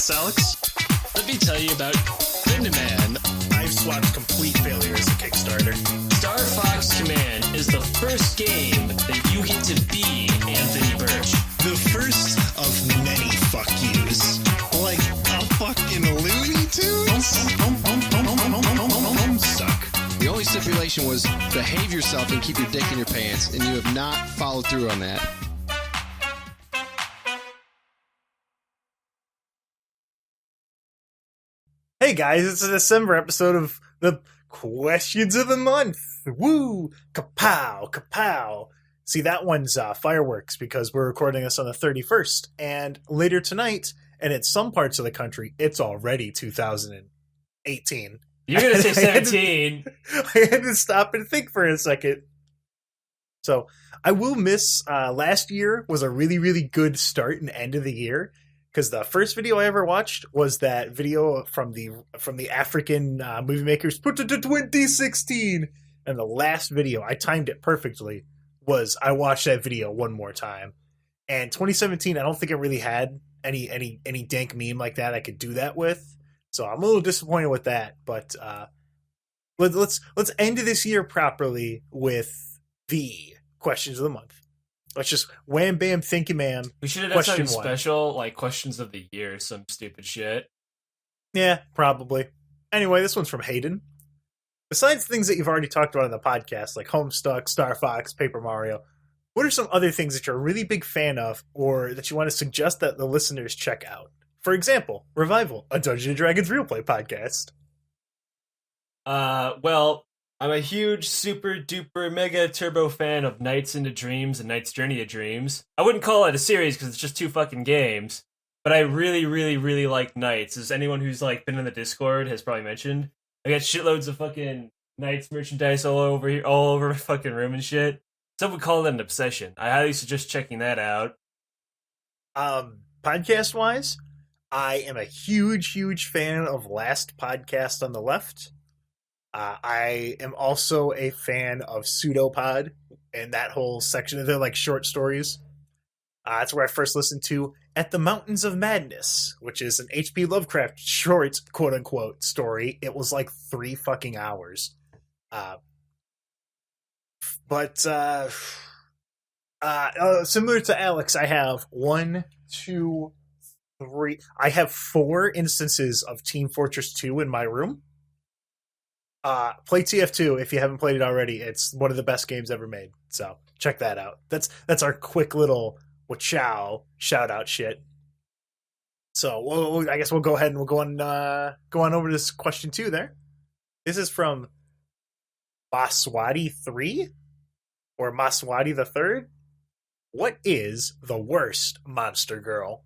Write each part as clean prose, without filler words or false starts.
Yes, Alex? Let me tell you about Man. I've swapped complete failure as a Kickstarter. Star Fox Command is the first game that you get to be Anthony Birch. The first of many fuck yous. Like a fucking Looney Tunes? Suck. The only stipulation was behave yourself and keep your dick in your pants, and you have not followed through on that. Hey guys, it's a December episode of the Questions of the Month. Woo! Kapow! Kapow! See, that one's fireworks because we're recording this on the 31st. And later tonight, and in some parts of the country, it's already 2018. You're going to say 17. I had to stop and think for a second. So, I will miss, last year was a really, really good start and end of the year. Because the first video I ever watched was that video from the African movie makers put it to 2016, and the last video I timed it perfectly was I watched that video one more time. And 2017, I don't think it really had any dank meme like that I could do that with, so I'm a little disappointed with that. But let's end this year properly with the questions of the month. Let's just wham bam thank you ma'am. We should have done something special, like questions of the year, some stupid shit. Yeah, probably. Anyway, this one's from Hayden. Besides things that you've already talked about on the podcast, like Homestuck, Star Fox, Paper Mario, what are some other things that you're a really big fan of or that you want to suggest that the listeners check out? For example, Revival, a Dungeons & Dragons real play podcast. Well, I'm a huge, super duper mega turbo fan of Nights into Dreams and Knight's Journey to Dreams. I wouldn't call it a series because it's just 2 fucking games, but I really, really, really like Knights. As anyone who's like been in the Discord has probably mentioned, I got shitloads of fucking Knights merchandise all over here, all over my fucking room and shit. Some would call it an obsession. I highly suggest checking that out. Podcast wise, I am a huge fan of Last Podcast on the Left. I am also a fan of Pseudopod and that whole section of their like short stories. That's where I first listened to At the Mountains of Madness, which is an H.P. Lovecraft short, quote unquote, story. It was like 3 fucking hours. But similar to Alex, I have 1, 2, 3. I have 4 instances of Team Fortress 2 in my room. Play TF2 if you haven't played it already. It's one of the best games ever made. So check that out. That's our quick little wachow shout out shit. So I guess we'll go ahead and we'll go on over to this question 2 there. This is from Maswati 3 or Maswati the 3rd. What is the worst monster girl?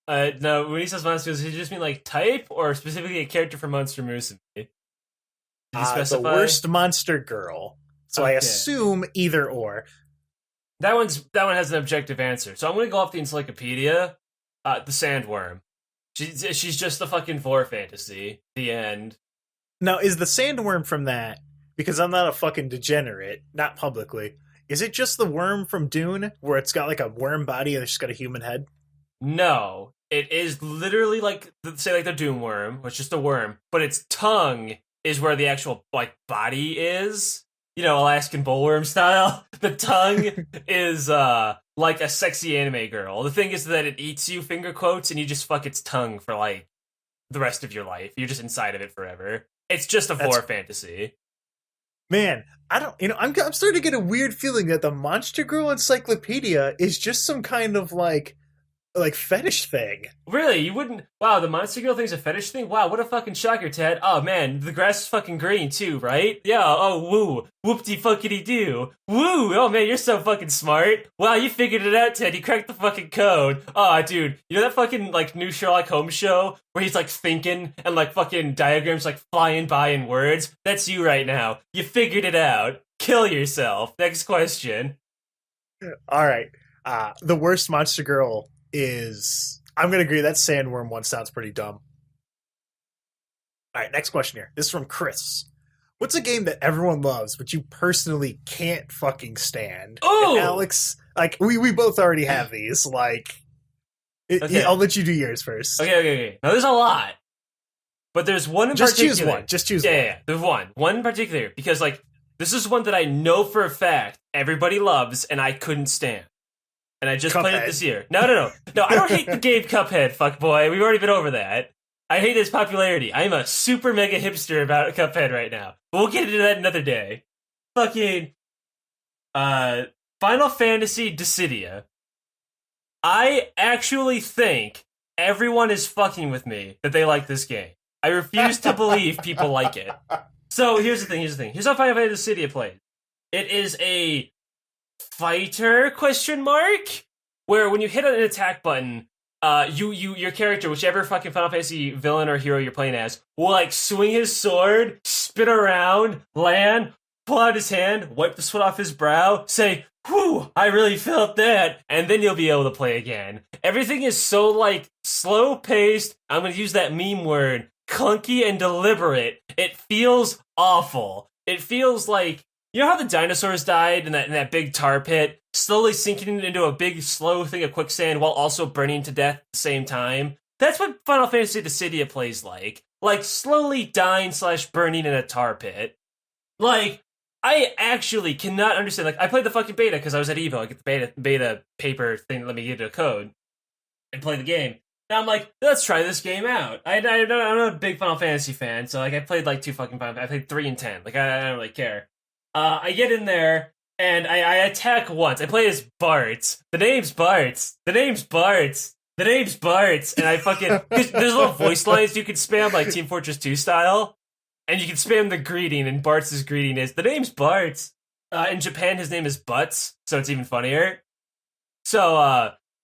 No, when he says monster, does he just mean like type or specifically a character from Monster Musume? Did he specify? The worst monster girl. So okay. I assume either or. That one has an objective answer. So I'm going to go off the encyclopedia. The Sandworm. She's just the fucking vor fantasy. The end. Now, is the Sandworm from that, because I'm not a fucking degenerate, not publicly, is it just the worm from Dune where it's got like a worm body and it's just got a human head? No, it is literally like, say, like the Doom worm, which is just a worm, but its tongue is where the actual like body is. You know, Alaskan bullworm style. The tongue is like a sexy anime girl. The thing is that it eats you, finger quotes, and you just fuck its tongue for like the rest of your life. You're just inside of it forever. It's just a vor fantasy. Man, I'm starting to get a weird feeling that the Monster Girl Encyclopedia is just some kind of like fetish thing. Really? You wouldn't... Wow, the Monster Girl thing's a fetish thing? Wow, what a fucking shocker, Ted. Oh, man, the grass is fucking green, too, right? Yeah, oh, woo. Whoop-de-fuckity-doo. Woo! Oh, man, you're so fucking smart. Wow, you figured it out, Ted. You cracked the fucking code. Oh, dude, you know that fucking, like, new Sherlock Holmes show where he's, like, thinking and, like, fucking diagrams, like, flying by in words? That's you right now. You figured it out. Kill yourself. Next question. All right. The worst Monster Girl is... I'm going to agree that Sandworm one sounds pretty dumb. All right, next question here. This is from Chris. What's a game that everyone loves, but you personally can't fucking stand? Oh! And Alex, like, we both already have these. Like, Okay. I'll let you do yours first. Okay. Now there's a lot, but there's one in Just particular. choose one. Just choose one. Yeah. There's one in particular because like this is one that I know for a fact everybody loves and I couldn't stand, and I just played it this year. No. I don't hate the game Cuphead. Fuck boy, we've already been over that. I hate its popularity. I'm a super mega hipster about Cuphead right now. But we'll get into that another day. Fucking Final Fantasy Dissidia. I actually think everyone is fucking with me that they like this game. I refuse to believe people like it. So here's the thing. Here's how Final Fantasy Dissidia plays. It is a fighter ? Where when you hit an attack button, your character, whichever fucking Final Fantasy villain or hero you're playing as, will like swing his sword, spin around, land, pull out his hand, wipe the sweat off his brow, say, "Whew, I really felt that," and then you'll be able to play again. Everything is so like slow paced. I'm gonna use that meme word, clunky and deliberate. It feels awful. It feels like, you know how the dinosaurs died in that big tar pit, slowly sinking into a big slow thing of quicksand while also burning to death at the same time? That's what Final Fantasy Dissidia plays like slowly dying / burning in a tar pit. Like, I actually cannot understand. Like, I played the fucking beta because I was at Evo. I get the beta paper thing that let me get a code and play the game. And I'm like, let's try this game out. I'm not a big Final Fantasy fan, so like I played like 2 fucking Final. I played 3 and 10. Like I don't really care. I get in there and I attack once. I play as Bart. The name's Bart. And I fucking there's little voice lines you can spam like Team Fortress 2 style. And you can spam the greeting, and Bart's greeting is, "The name's Bart." In Japan, his name is Butts, so it's even funnier. So,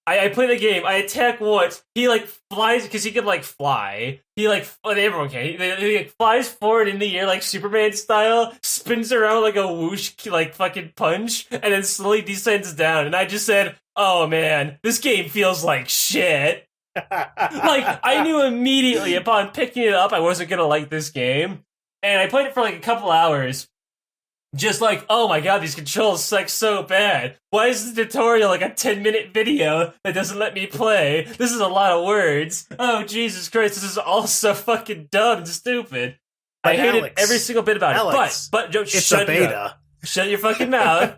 I play the game, I attack once, he, like, flies, because he can, like, fly. He, like, everyone can. He like, flies forward in the air, like, Superman style, spins around like a whoosh, like, fucking punch, and then slowly descends down. And I just said, oh, man, this game feels like shit. Like, I knew immediately upon picking it up I wasn't gonna like this game. And I played it for like a couple hours. Just like, oh my god, these controls suck so bad. Why is the tutorial like a 10-minute video that doesn't let me play? This is a lot of words. Oh, Jesus Christ, this is all so fucking dumb and stupid. I hated every single bit about it. But don't shut a beta. Shut your fucking mouth.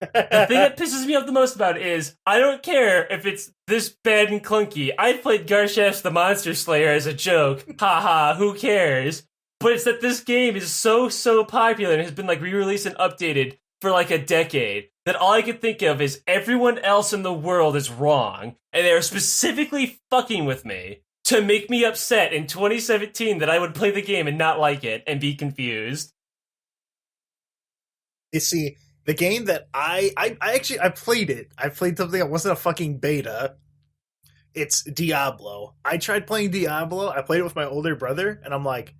The thing that pisses me off the most about it is, I don't care if it's this bad and clunky. I played Garchef's the Monster Slayer as a joke. Haha, who cares? But it's that this game is so popular and has been like re-released and updated for like a decade that all I can think of is everyone else in the world is wrong, and they are specifically fucking with me to make me upset in 2017 that I would play the game and not like it and be confused. You see, the game that I played it. I played something that wasn't a fucking beta. It's Diablo. I tried playing Diablo. I played it with my older brother, and I'm like,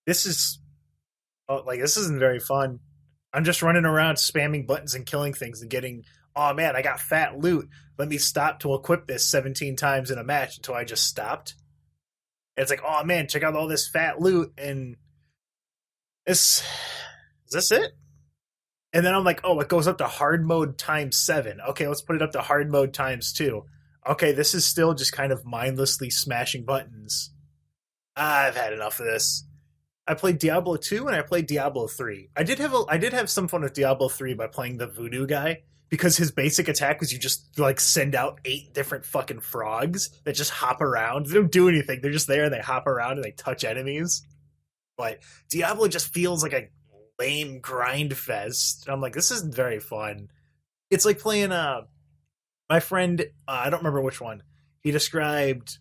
this isn't very fun. I'm just running around spamming buttons and killing things and getting, oh man, I got fat loot. Let me stop to equip this 17 times in a match until I just stopped. And it's like, oh man, check out all this fat loot, and is this it? And then I'm like, oh, it goes up to hard mode times 7. Okay, let's put it up to hard mode times 2. Okay, this is still just kind of mindlessly smashing buttons. I've had enough of this. I played Diablo 2 and I played Diablo 3. I did have some fun with Diablo 3 by playing the voodoo guy, because his basic attack was you just like send out 8 different fucking frogs that just hop around. They don't do anything. They're just there and they hop around and they touch enemies. But Diablo just feels like a lame grind fest. And I'm like, this isn't very fun. It's like playing my friend, I don't remember which one, he described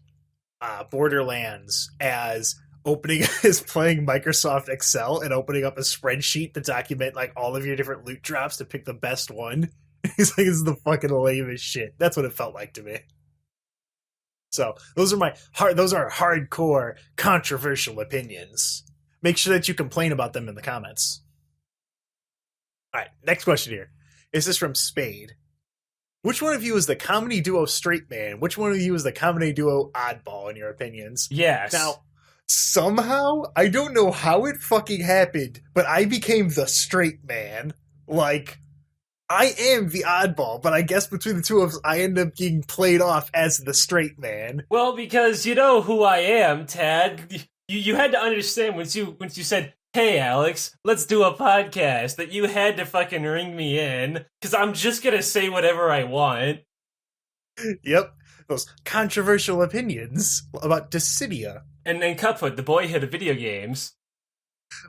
Borderlands as playing Microsoft Excel and opening up a spreadsheet to document like all of your different loot drops to pick the best one. He's like, this is the fucking lamest shit. That's what it felt like to me. So those are hardcore controversial opinions. Make sure that you complain about them in the comments. All right, next question here. This is from Spade. Which one of you is the comedy duo straight man? Which one of you is the comedy duo oddball in your opinions? Yes. Now, somehow, I don't know how it fucking happened, but I became the straight man. Like, I am the oddball, but I guess between the two of us, I end up getting played off as the straight man. Well, because you know who I am, Tad. You had to understand once you said, "Hey, Alex, let's do a podcast," that you had to fucking ring me in, because I'm just gonna say whatever I want. Yep, those controversial opinions about Dissidia. And then Cuphead, the boyhood of video games.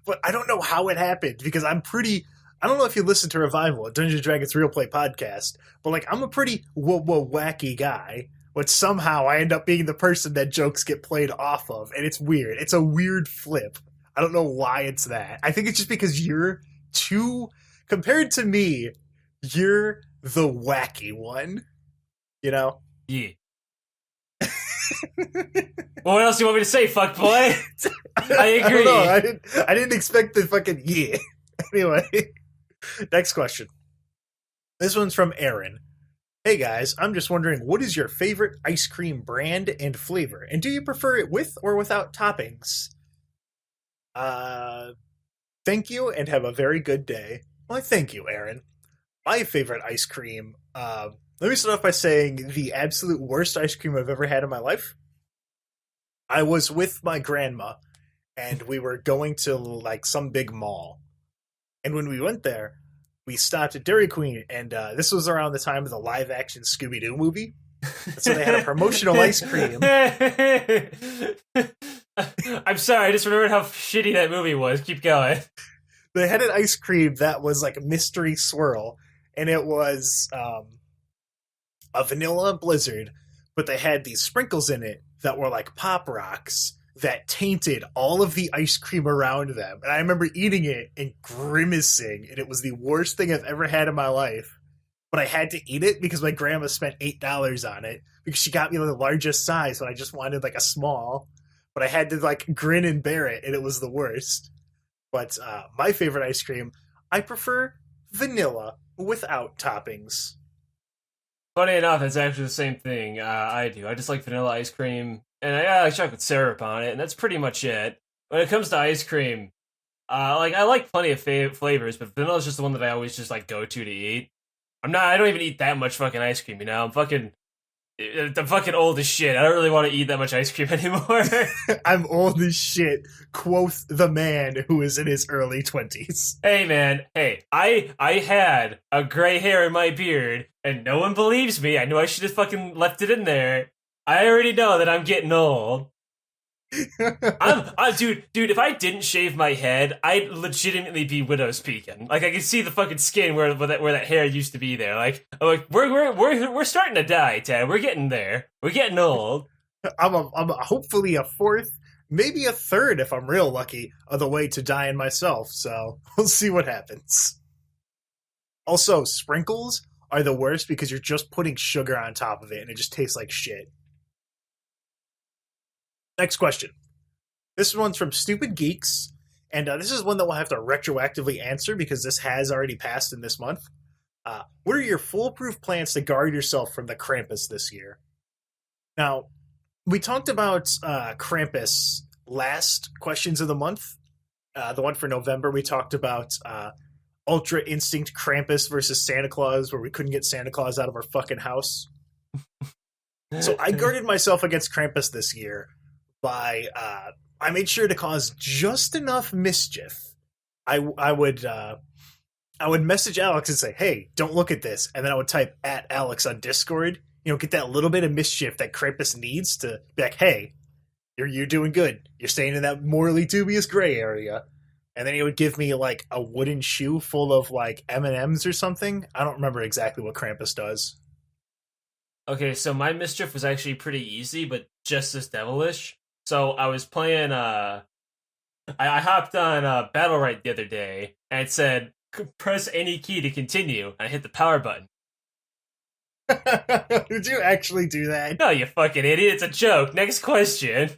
But I don't know how it happened, because I don't know if you listen to Revival, a Dungeons & Dragons Real Play podcast, but like I'm a pretty wacky guy, but somehow I end up being the person that jokes get played off of, and it's weird. It's a weird flip. I don't know why it's that. I think it's just because compared to me, you're the wacky one. You know? Yeah. Well, what else do you want me to say, fuckboy? I agree. I don't know. I didn't expect the fucking yeah. Anyway, next question. This one's from Aaron. Hey guys, I'm just wondering, what is your favorite ice cream brand and flavor? And do you prefer it with or without toppings? Thank you and have a very good day. Well, thank you, Aaron. My favorite ice cream, let me start off by saying the absolute worst ice cream I've ever had in my life. I was with my grandma, and we were going to like some big mall. And when we went there, we stopped at Dairy Queen, and this was around the time of the live-action Scooby-Doo movie. So they had a promotional ice cream. I'm sorry, I just remembered how shitty that movie was. Keep going. They had an ice cream that was like a mystery swirl, and it was a vanilla blizzard, but they had these sprinkles in it that were like pop rocks that tainted all of the ice cream around them. And I remember eating it and grimacing, and it was the worst thing I've ever had in my life. But I had to eat it because my grandma spent $8 on it because she got me the largest size when I just wanted like a small. But I had to like grin and bear it, and it was the worst. But my favorite ice cream, I prefer vanilla without toppings. Funny enough, it's actually the same thing I do. I just like vanilla ice cream, and I like chocolate syrup on it, and that's pretty much it. When it comes to ice cream, I like plenty of flavors, but vanilla is just the one that I always just like go to eat. I don't even eat that much fucking ice cream, you know? I'm fucking old as shit. I don't really want to eat that much ice cream anymore. I'm old as shit, quoth the man who is in his early 20s. Hey, man. Hey, I had a gray hair in my beard, and no one believes me. I knew I should have fucking left it in there. I already know that I'm getting old. Dude, if I didn't shave my head, I'd legitimately be widow's peaking. Like, I can see the fucking skin where that hair used to be there. Like we're starting to die, Ted. We're getting there. We're getting old. I'm hopefully a fourth, maybe a third if I'm real lucky, of the way to dying myself. So we'll see what happens. Also, sprinkles are the worst because you're just putting sugar on top of it, and it just tastes like shit. Next question. This one's from Stupid Geeks, and this is one that we'll have to retroactively answer because this has already passed in this month. What are your foolproof plans to guard yourself from the Krampus this year? Now, we talked about Krampus last Questions of the Month. The one for November, we talked about Ultra Instinct Krampus versus Santa Claus, where we couldn't get Santa Claus out of our fucking house. So I guarded myself against Krampus this year by I made sure to cause just enough mischief. I would message Alex and say, "Hey, don't look at this," and then I would type @Alex on Discord. You know, get that little bit of mischief that Krampus needs to be like, "Hey, you're doing good. You're staying in that morally dubious gray area." And then he would give me like a wooden shoe full of like M&Ms or something. I don't remember exactly what Krampus does. Okay, so my mischief was actually pretty easy, but just as devilish. So I was playing, I hopped on Battle Right the other day, and it said, press any key to continue. I hit the power button. Did you actually do that? No, you fucking idiot. It's a joke. Next question.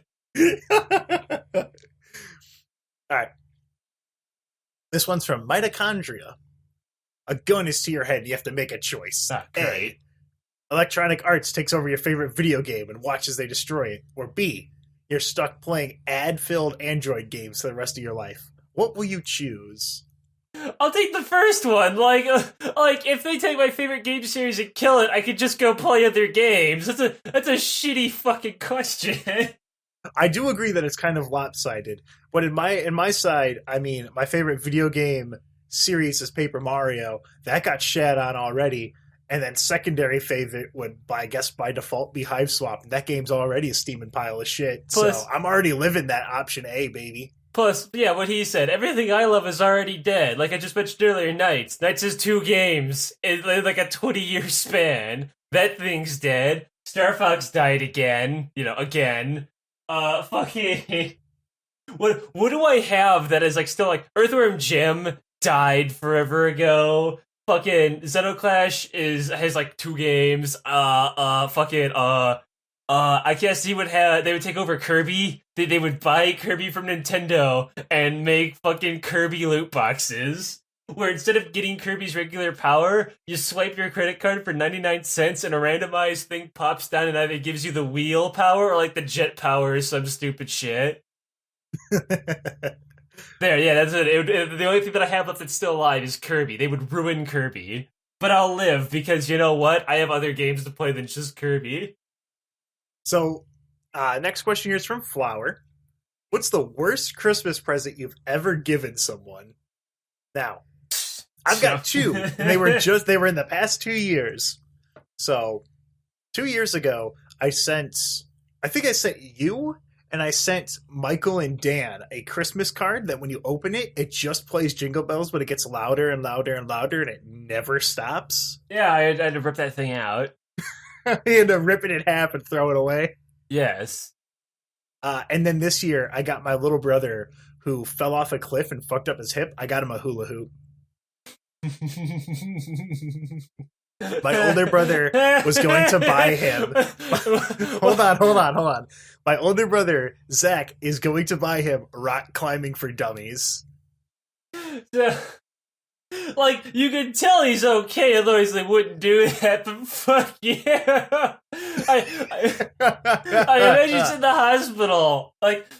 Alright. This one's from Mitochondria. A gun is to your head, and you have to make a choice. Ah, great. A, Electronic Arts takes over your favorite video game and watches they destroy it. Or B, you're stuck playing ad-filled Android games for the rest of your life. What will you choose? I'll take the first one. Like if they take my favorite game series and kill it, I could just go play other games. That's a shitty fucking question. I do agree that it's kind of lopsided, but in my side, I mean, my favorite video game series is Paper Mario. That got shat on already, and then secondary favorite would, I guess, by default, be Hive Swap. That game's already a steaming pile of shit. Plus, so I'm already living that option A, baby. Plus, yeah, what he said. Everything I love is already dead. Like I just mentioned earlier, Knights. Knights is 2 games in like a 20-year span. That thing's dead. Star Fox died again. Again. Fucking. What do I have that is like still like Earthworm Jim died forever ago. Fucking Xenoclash has like 2 games. I guess they would take over Kirby. They would buy Kirby from Nintendo and make fucking Kirby loot boxes. Where instead of getting Kirby's regular power, you swipe your credit card for 99 cents and a randomized thing pops down and either gives you the wheel power or like the jet power or some stupid shit. There, yeah, that's it. The only thing that I have left that's still alive is Kirby. They would ruin Kirby. But I'll live because you know what? I have other games to play than just Kirby. So, next question here is from Flower. What's the worst Christmas present you've ever given someone? Now, I've got 2, and they were in the past 2 years. So, 2 years ago, I think I sent you, and I sent Michael and Dan a Christmas card that when you open it, it just plays Jingle Bells, but it gets louder and louder and louder, and it never stops. Yeah, I had to rip that thing out. He had to rip it in half and throw it away. Yes. And then this year, I got my little brother who fell off a cliff and fucked up his hip. I got him a hula hoop. My older brother was going to buy him. Hold on. My older brother, Zach, is going to buy him rock climbing for dummies. Like, you can tell he's okay, otherwise they wouldn't do that, but fuck yeah. I imagine he's in the hospital. Like,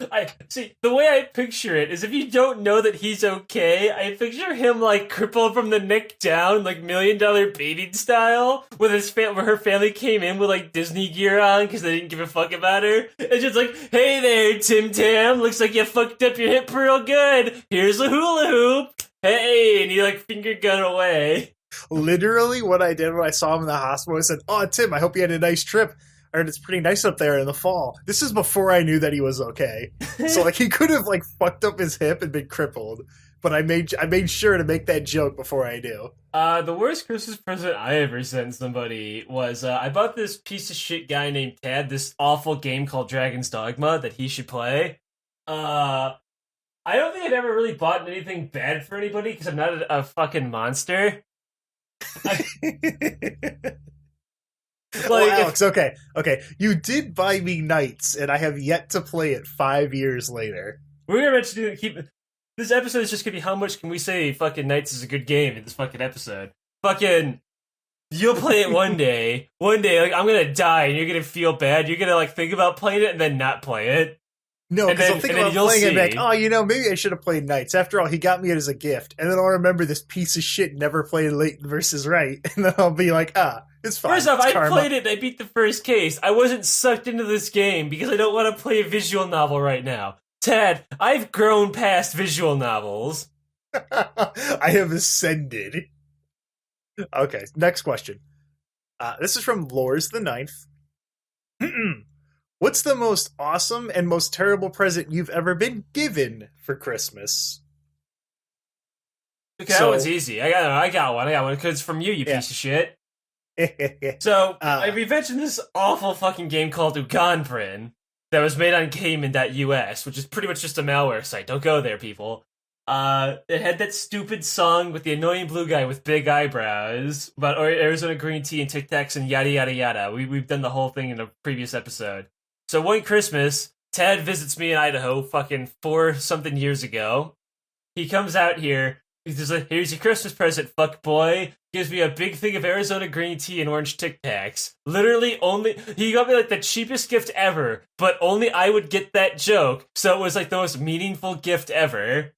see, the way I picture it is if you don't know that he's okay, I picture him, like, crippled from the neck down, like, $1 Million Baby style, where her family came in with, like, Disney gear on because they didn't give a fuck about her. It's just like, hey there, Tim Tam, looks like you fucked up your hip real good. Here's a hula hoop. Hey, and he like finger gun away. Literally, what I did when I saw him in the hospital, I said, "Oh, Tim, I hope you had a nice trip. I heard it's pretty nice up there in the fall." This is before I knew that he was okay. So like he could have like fucked up his hip and been crippled, but I made sure to make that joke before I do. The worst Christmas present I ever sent somebody was I bought this piece of shit guy named Tad this awful game called Dragon's Dogma that he should play. I don't think I've ever really bought anything bad for anybody because I'm not a fucking monster. Well, Alex, okay. You did buy me Knights, and I have yet to play it 5 years later. We're gonna mention this episode is just gonna be how much can we say fucking Knights is a good game in this fucking episode. Fucking, you'll play it one day. One day, like I'm gonna die, and you're gonna feel bad. You're gonna like think about playing it and then not play it. No, because I'll think about playing it and be like, maybe I should have played Knights. After all, he got me it as a gift. And then I'll remember this piece of shit never played Leighton versus Right. And then I'll be like, it's fine. First off, it's I karma. played it and I beat the first case. I wasn't sucked into this game because I don't want to play a visual novel right now. Tad, I've grown past visual novels. I have ascended. Okay, next question. This is from Lors the Ninth. What's the most awesome and most terrible present you've ever been given for Christmas? Okay, that one's easy. I got one because it's from you piece of shit. So, we mentioned this awful fucking game called Uganprin that was made on Cayman.us, which is pretty much just a malware site. Don't go there, people. It had that stupid song with the annoying blue guy with big eyebrows about Arizona green tea and Tic Tacs and yada yada yada. We've done the whole thing in a previous episode. So one Christmas, Tad visits me in Idaho fucking 4-something years ago. He comes out here. He's like, here's your Christmas present, fuck boy. Gives me a big thing of Arizona green tea and orange Tic Tacs. Literally he got me like the cheapest gift ever, but only I would get that joke. So it was like the most meaningful gift ever.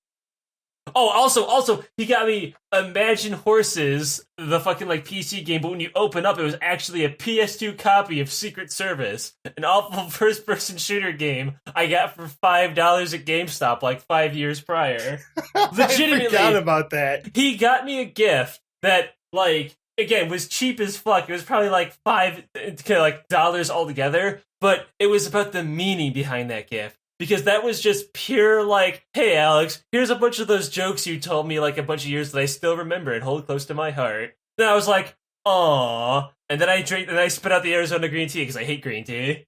Oh, also, he got me Imagine Horses, the fucking like PC game, but when you open up, it was actually a PS2 copy of Secret Service, an awful first-person shooter game I got for $5 at GameStop like 5 years prior. Legitimately, I forgot about that. he got me a gift that, like, again, was cheap as fuck. It was probably like $5 altogether, but it was about the meaning behind that gift. Because that was just pure, like, hey, Alex, here's a bunch of those jokes you told me, like, a bunch of years that I still remember and hold close to my heart. Then I was like, aww. And then I spit out the Arizona green tea because I hate green tea.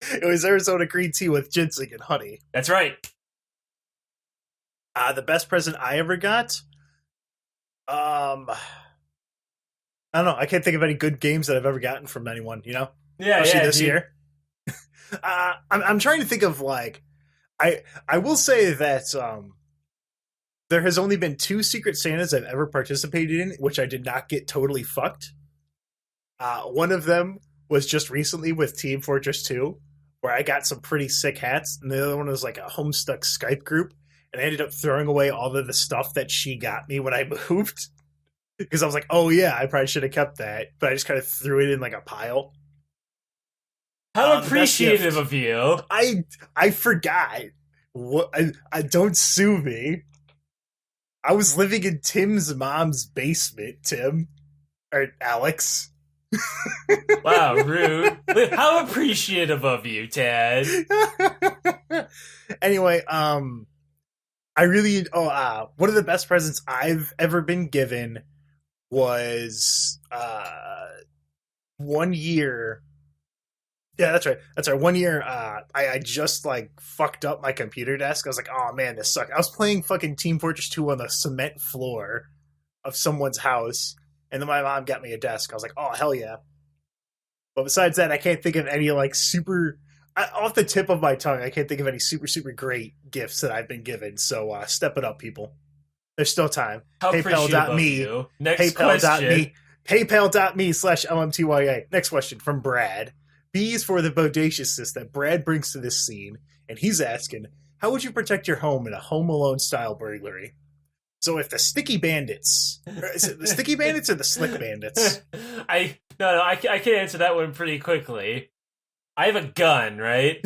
It was Arizona green tea with ginseng and honey. That's right. The best present I ever got? I don't know. I can't think of any good games that I've ever gotten from anyone, you know? Yeah, Especially yeah. this year. I'm trying to think of, like, I will say that there has only been 2 Secret Santas I've ever participated in, which I did not get totally fucked. One of them was just recently with Team Fortress 2, where I got some pretty sick hats, and the other one was like a Homestuck Skype group, and I ended up throwing away all of the stuff that she got me when I moved. Because I was like, oh yeah, I probably should have kept that, but I just kind of threw it in like a pile. How appreciative of you. I forgot. What? I don't sue me. I was living in Tim's mom's basement, Tim. Or Alex. Wow, rude. How appreciative of you, Ted. Anyway, I really one of the best presents I've ever been given was 1 year. Yeah, that's right. 1 year, I just, like, fucked up my computer desk. I was like, oh, man, this sucks. I was playing fucking Team Fortress 2 on the cement floor of someone's house, and then my mom got me a desk. I was like, oh, hell yeah. But besides that, I can't think of any, like, super... off the tip of my tongue, I can't think of any super, super great gifts that I've been given. So, step it up, people. There's still time. How PayPal.me. you. Next question. PayPal.me/LMTYA. Next question from Brad. B is for the bodaciousness that Brad brings to this scene, and he's asking, how would you protect your home in a Home Alone style burglary? So if the Sticky Bandits, is it the Sticky Bandits or the Slick Bandits? I can answer that one pretty quickly. I have a gun, right?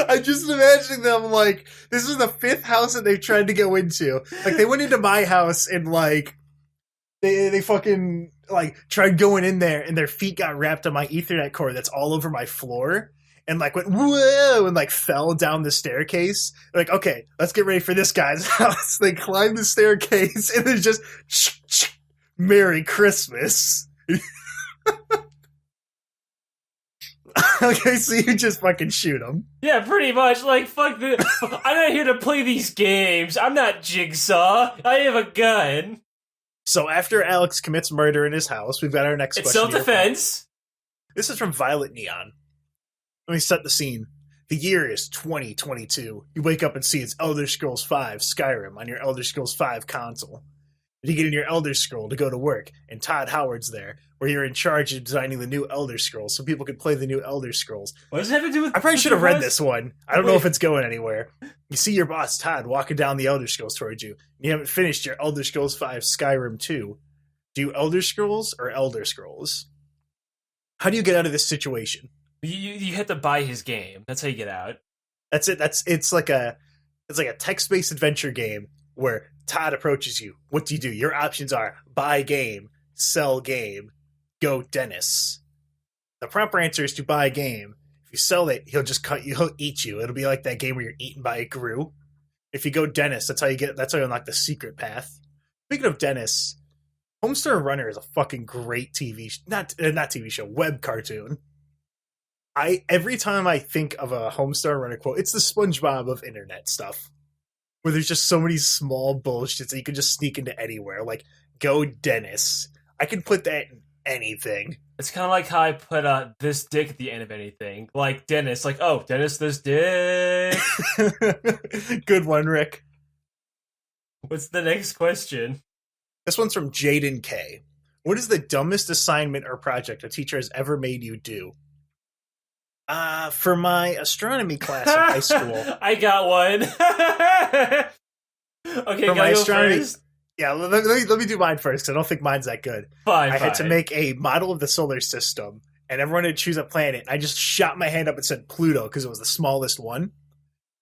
I'm just imagining them like, this is the 5th house that they've tried to go into. Like, they went into my house and, like, they fucking, like, tried going in there and their feet got wrapped on my Ethernet cord that's all over my floor and, like, went, whoa, and, like, fell down the staircase. They're like, okay, let's get ready for this guy's house. They climb the staircase and there's just, Merry Christmas. Okay, so you just fucking shoot them. Yeah, pretty much. Like, fuck the... I'm not here to play these games. I'm not Jigsaw. I have a gun. So after Alex commits murder in his house, we've got our next It's question. self-defense. This is from Violet Neon. Let me set the scene. The year is 2022. You wake up and see it's Elder Scrolls V Skyrim on your Elder Scrolls V console. You get in your Elder Scroll to go to work, and Todd Howard's there, where you're in charge of designing the new Elder Scrolls so people can play the new Elder Scrolls. What does it have to do with... I probably should have read this one. I don't know Wait. if it's going anywhere. You see your boss, Todd, walking down the Elder Scrolls towards you. You haven't finished your Elder Scrolls V Skyrim 2. Do you Elder Scrolls or Elder Scrolls? How do you get out of this situation? You have to buy his game. That's how you get out. That's it. It's like a text-based adventure game where Todd approaches you. What do? Your options are buy game, sell game, go Dennis. The proper answer is to buy a game. If you sell it, he'll eat you. It'll be like that game where you're eaten by a Gru. If you go Dennis, that's how you unlock the secret path. Speaking of Dennis, Homestar Runner is a fucking great not TV show, web cartoon. Every time I think of a Homestar Runner quote, it's the SpongeBob of internet stuff. Where there's just so many small bullshits that you can just sneak into anywhere. Like, go Dennis. I can put that in anything. It's kind of like how I put this dick at the end of anything. Like Dennis, like, oh, Dennis, this dick. Good one, Rick. What's the next question? This one's from Jaden K. What is the dumbest assignment or project a teacher has ever made you do? For my astronomy class in high school. I got one. Okay, For my go astronomy, first. yeah, let me do mine first, because I don't think mine's that good. Fine, I had to fine. make a model of the solar system, and everyone had to choose a planet. I just shot my hand up and said Pluto because it was the smallest one.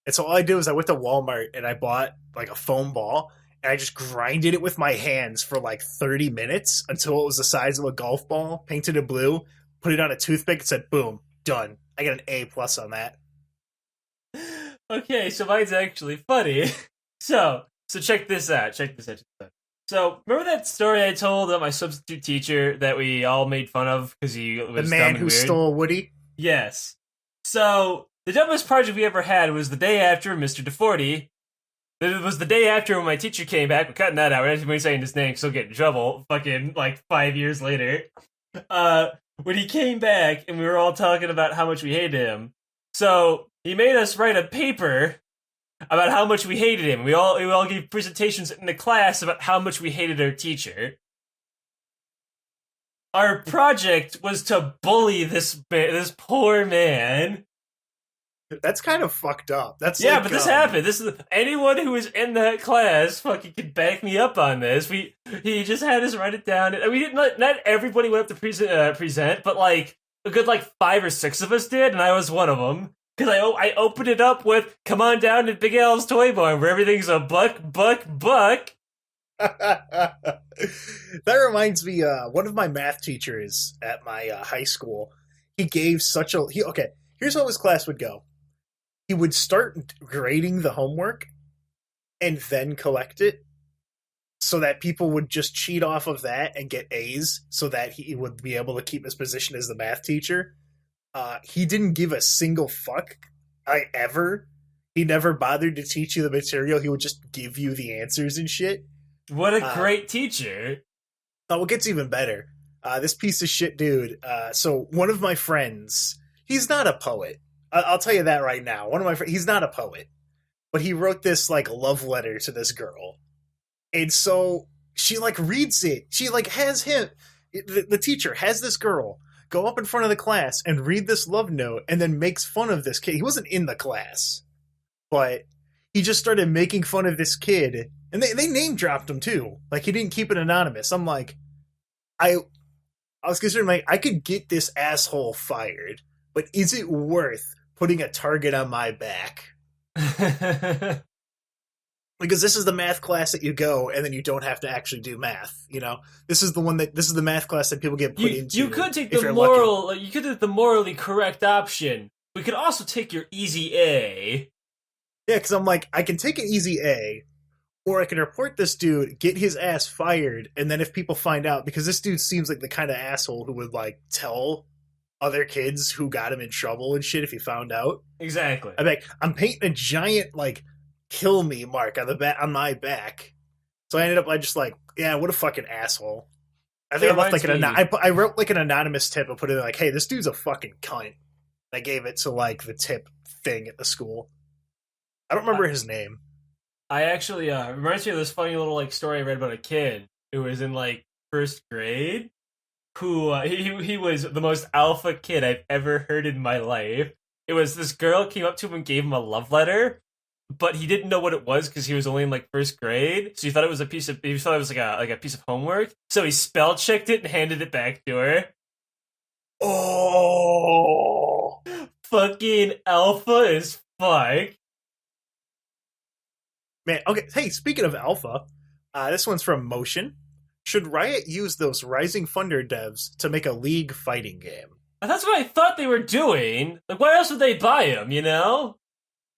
And so all I did was I went to Walmart and I bought like a foam ball, and I just grinded it with my hands for like 30 minutes until it was the size of a golf ball, painted it blue, put it on a toothpick, and said, boom, done. I got an A+ on that. Okay, so mine's actually funny. So check this out. So remember that story I told about my substitute teacher that we all made fun of because he was The dumb man and who weird? stole Woody? Yes. So the dumbest project we ever had was the day after Mr. DeForty. It was the day after when my teacher came back. We're cutting that out. We're not even saying his name because he'll get in trouble. Fucking like 5 years later. When he came back and we were all talking about how much we hated him. So he made us write a paper about how much we hated him. We all gave presentations in the class about how much we hated our teacher. Our project was to bully this poor man. That's kind of fucked up. That's Yeah, like, but this happened. This is anyone who was in that class fucking could back me up on this. He just had us write it down. And we didn't. Not everybody went up to present, but like a good like 5 or 6 of us did, and I was one of them. Because I opened it up with "Come on down to Big Al's Toy Barn, where everything's a buck." That reminds me, one of my math teachers at my high school, he gave such a... Okay, here's how his class would go. He would start grading the homework and then collect it so that people would just cheat off of that and get A's so that he would be able to keep his position as the math teacher. He didn't give a single fuck. He never bothered to teach you the material. He would just give you the answers and shit. What a great teacher. Oh, it gets even better. This piece of shit dude. So one of my friends, he's not a poet. I'll tell you that right now. One of my friends, he's not a poet, but he wrote this like love letter to this girl. And so she like reads it. She like has him, the teacher has this girl go up in front of the class and read this love note and then makes fun of this kid. He wasn't in the class, but he just started making fun of this kid. And they name dropped him too. Like he didn't keep it anonymous. I'm like, I was concerned, like, I could get this asshole fired, but is it worth putting a target on my back? Because this is the math class that you go and then you don't have to actually do math, you know? This is the math class that people get put into. You could take if the you're you could take the morally correct option. We could also take your easy A. Yeah, because I'm like, I can take an easy A, or I can report this dude, get his ass fired, and then if people find out, because this dude seems like the kind of asshole who would like tell other kids who got him in trouble and shit if he found out. Exactly. I'm like, I'm painting a giant like kill me mark on my back. So I ended up just like, yeah, what a fucking asshole. I think I left like I wrote like an anonymous tip and put it like, hey, this dude's a fucking cunt. I gave it to like the tip thing at the school. I don't remember his name. I actually reminds me of this funny little like story I read about a kid who was in like 1st grade. Who he was the most alpha kid I've ever heard in my life. It was this girl came up to him and gave him a love letter, but he didn't know what it was because he was only in like 1st grade. So he thought it was like a piece of homework. So he spell checked it and handed it back to her. Oh, fucking alpha as fuck. Man, okay. Hey, speaking of alpha, this one's from Motion. Should Riot use those Rising Thunder devs to make a League fighting game? That's what I thought they were doing. Like, why else would they buy them, you know?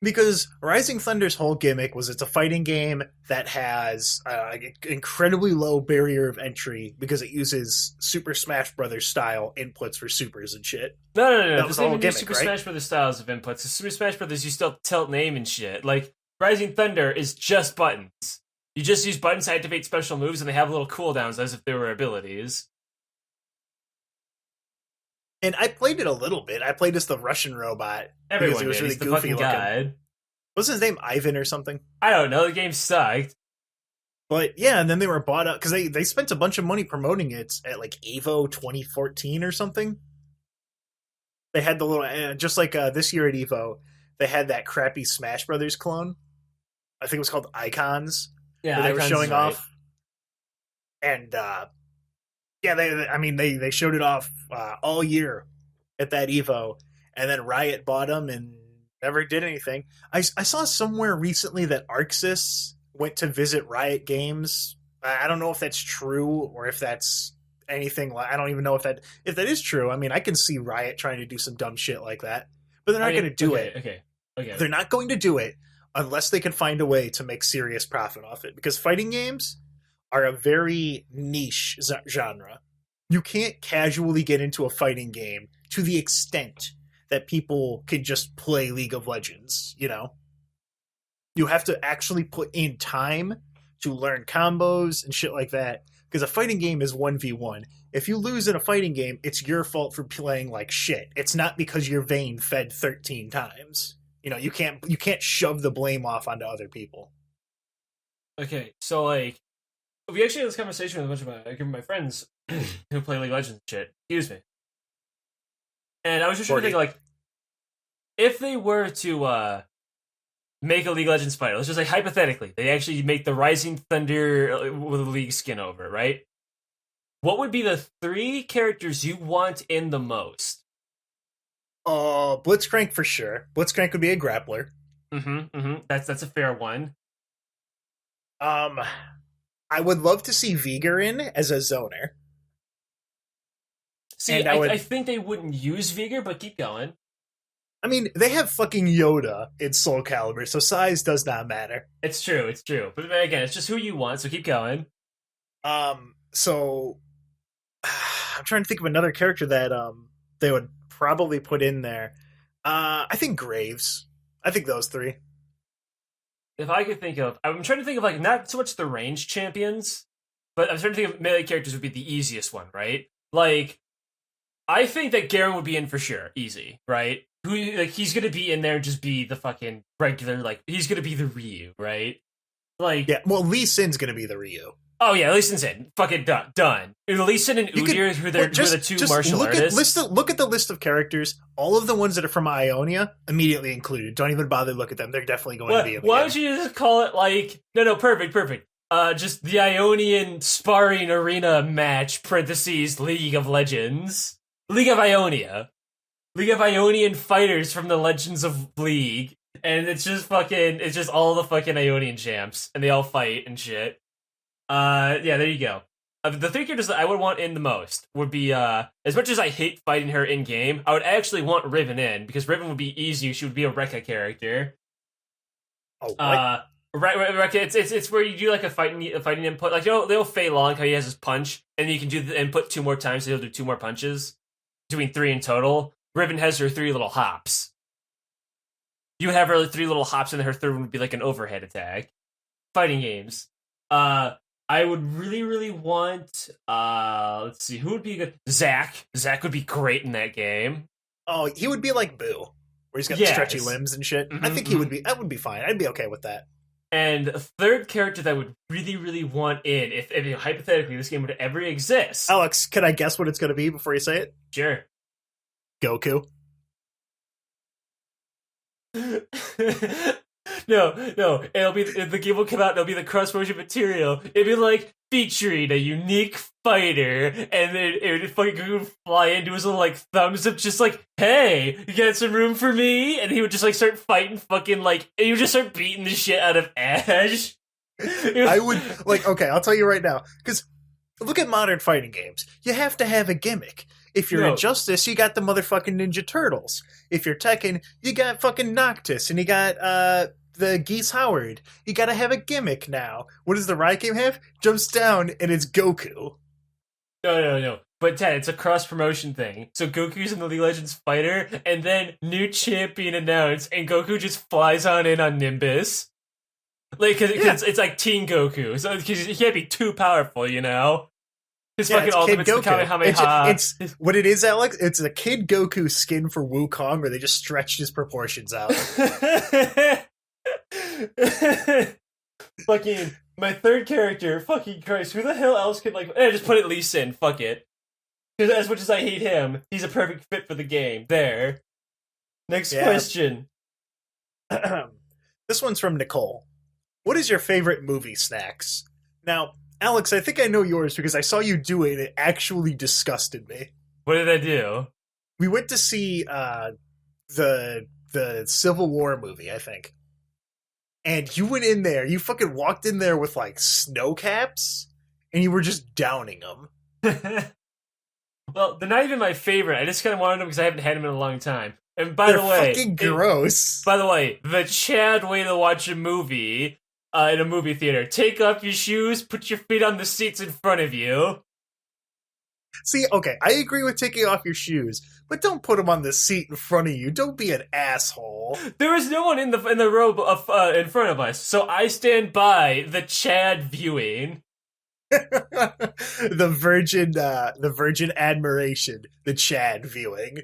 Because Rising Thunder's whole gimmick was it's a fighting game that has an incredibly low barrier of entry because it uses Super Smash Brothers style inputs for supers and shit. No. That was the whole gimmick, Super right? Smash Brothers styles of inputs. Super Smash Brothers, you still tilt and aim and shit. Like, Rising Thunder is just buttons. You just use buttons to activate special moves, and they have little cooldowns as if they were abilities. And I played it a little bit. I played as the Russian robot. Everyone because it was did. really He's the goofy fucking looking. guy. What's his name? Ivan or something? I don't know. The game sucked. But yeah, and then they were bought up because they spent a bunch of money promoting it at like Evo 2014 or something. They had the little, just like this year at Evo, they had that crappy Smash Brothers clone. I think it was called Icons. Yeah, that they were Icons showing is right. off. And yeah, they showed it off all year at that Evo, and then Riot bought them and never did anything. I saw somewhere recently that Arxis went to visit Riot Games. I don't know if that's true or if that's anything. I don't even know if that is true. I mean, I can see Riot trying to do some dumb shit like that, but they're not going to do it. Okay. They're not going to do it unless they can find a way to make serious profit off it, because fighting games are a very niche genre. You can't casually get into a fighting game to the extent that people can just play League of Legends, you know? You have to actually put in time to learn combos and shit like that, because a fighting game is 1v1. If you lose in a fighting game, it's your fault for playing like shit. It's not because your vein fed 13 times. You know, you can't shove the blame off onto other people. Okay, so like, we actually had this conversation with a bunch of my friends who play League of Legends and shit. Excuse me. And I was just trying to think, like, if they were to make a League of Legends fighter, let's just say hypothetically, they actually make the Rising Thunder with a League skin over, right? What would be the 3 characters you want in the most? Blitzcrank for sure. Blitzcrank would be a grappler. That's a fair one. I would love to see Veigar in as a zoner. See, I think they wouldn't use Veigar, but keep going. I mean, they have fucking Yoda in Soul Calibur, so size does not matter. It's true. But again, it's just who you want, so keep going. So I'm trying to think of another character that they would probably put in there. I think Graves. I think those 3. If I could think of, I'm trying to think of like not so much the ranged champions, but I'm trying to think of melee characters would be the easiest one, right? Like, I think that Garen would be in for sure, easy, right? He's gonna be in there and just be the fucking regular, like he's gonna be the Ryu, right? Like, yeah, well, Lee Sin's gonna be the Ryu. Oh yeah, Lee Sin's in. Fucking done. Lee Sin and Udyr, who are the 2 martial artists. Look at the list of characters. All of the ones that are from Ionia immediately included. Don't even bother to look at them. They're definitely going to be in the Why game. don't you just call it like perfect. Just the Ionian sparring arena match, parentheses, League of Legends. League of Ionia. League of Ionian fighters from the Legends of League. And it's just all the fucking Ionian champs. And they all fight and shit. Yeah, there you go. The 3 characters that I would want in the most would be, as much as I hate fighting her in-game, I would actually want Riven in, because Riven would be easy. She would be a Rekka character. Oh, what? Rekka, it's where you do like a fighting input. Like, you know Fei Long, how he has his punch, and you can do the input 2 more times, so he'll do 2 more punches, doing 3 in total. Riven has her 3 little hops. You have her 3 little hops, and her 3rd one would be like an overhead attack. Fighting games. I would really, really want, let's see, who would be good? Zac. Zac would be great in that game. Oh, he would be like Boo, where he's got the stretchy limbs and shit. I think that would be fine. I'd be okay with that. And a 3rd character that I would really, really want in, if hypothetically this game would ever exist. Alex, can I guess what it's going to be before you say it? Sure. Goku. No. It'll be the game will come out. And it'll be the cross-promotion material. It'd be like featuring a unique fighter, and then it would fucking fly into his little like thumbs up, just like, "Hey, you got some room for me?" And he would just like start fighting, fucking like, and he would just start beating the shit out of Ash. I would like. Okay, I'll tell you right now, because look at modern fighting games. You have to have a gimmick. If you're Injustice, you got the motherfucking Ninja Turtles. If you're Tekken, you got fucking Noctis, and you got the Geese Howard. You gotta have a gimmick now. What does the Riot game have? Jumps down, and it's Goku. No. But Ted, it's a cross-promotion thing. So Goku's in the League of Legends fighter, and then new champion announced, and Goku just flies on in on Nimbus. Like, cause it's like Teen Goku. So he can't be too powerful, you know? His fucking ultimate's the Kamehameha. It's what it is, Alex. It's a Kid Goku skin for Wukong, where they just stretched his proportions out. Fucking My third character, fucking Christ, who the hell else could, like... just put it Lee Sin, fuck it. Because as much as I hate him, he's a perfect fit for the game. There. Next question. This one's from Nicole. What is your favorite movie snacks? Now, Alex, I think I know yours because I saw you do it and it actually disgusted me. What did I do? We went to see the Civil War movie, I think. And you went in there, you fucking walked in there with like snow caps, and you were just downing them. Well, they're not even my favorite. I just kind of wanted them because I haven't had them in a long time. And by They're the way, fucking gross. By the way, the Chad way to watch a movie in a movie theater: take off your shoes, put your feet on the seats in front of you. See, okay, I agree with taking off your shoes, but don't put them on the seat in front of you. Don't be an asshole. There was no one in the row in front of us, so I stand by the Chad viewing. the virgin admiration, the Chad viewing.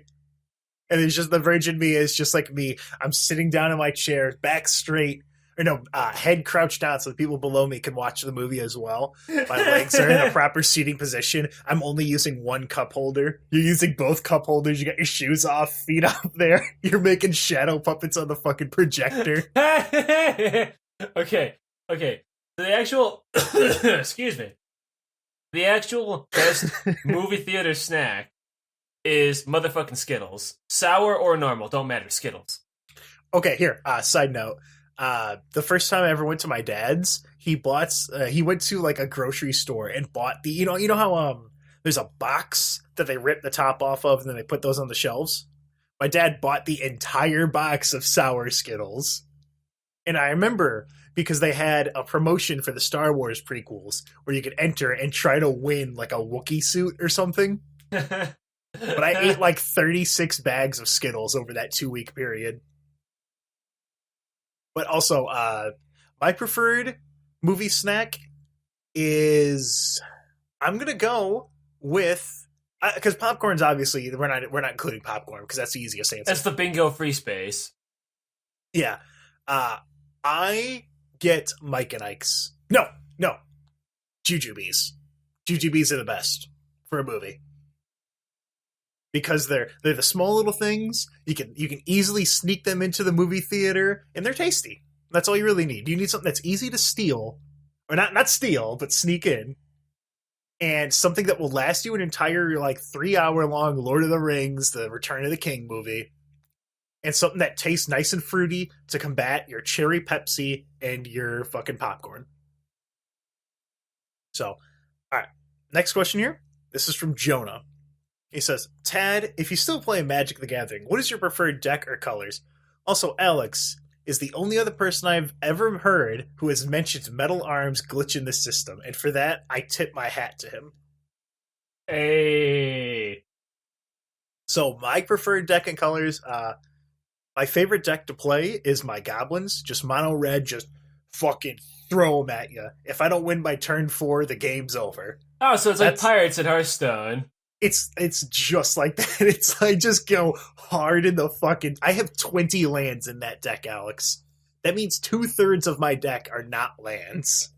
And it's just the virgin me is just like me. I'm sitting down in my chair, back straight, or no, head crouched down so the people below me can watch the movie as well. My legs are in a proper seating position. I'm only using one cup holder. You're using both cup holders. You got your shoes off, feet up there. You're making shadow puppets on the fucking projector. Okay. The actual, excuse me. The actual best movie theater snack is motherfucking Skittles. Sour or normal, don't matter, Skittles. Okay, here, side note. The first time I ever went to my dad's, he went to like a grocery store and bought the, you know how, there's a box that they rip the top off of and then they put those on the shelves? My dad bought the entire box of sour Skittles. And I remember because they had a promotion for the Star Wars prequels where you could enter and try to win like a Wookiee suit or something. But I ate like 36 bags of Skittles over that 2-week period. But also, my preferred movie snack is I'm gonna go with because popcorn's obviously we're not including popcorn because that's the easiest answer. That's the bingo free space. Yeah, I get Mike and Ike's. No, Jujubes. Jujubes are the best for a movie. Because they're the small little things. You can easily sneak them into the movie theater, and they're tasty. That's all you really need. You need something that's easy to steal, or not steal, but sneak in, and something that will last you an entire like 3-hour long Lord of the Rings, the Return of the King movie, and something that tastes nice and fruity to combat your cherry Pepsi and your fucking popcorn. So, all right, next question here. This is from Jonah. He says, Tad, if you still play Magic the Gathering, what is your preferred deck or colors? Also, Alex is the only other person I've ever heard who has mentioned Metal Arm's glitch in the system, and for that, I tip my hat to him. Hey. So, my preferred deck and colors, my favorite deck to play is my Goblins. Just mono red, just fucking throw them at you. If I don't win by turn 4, the game's over. Oh, so it's like Pirates at Hearthstone. It's just like that. It's I just go hard in the fucking. I have 20 lands in that deck, Alex. That means 2/3 of my deck are not lands,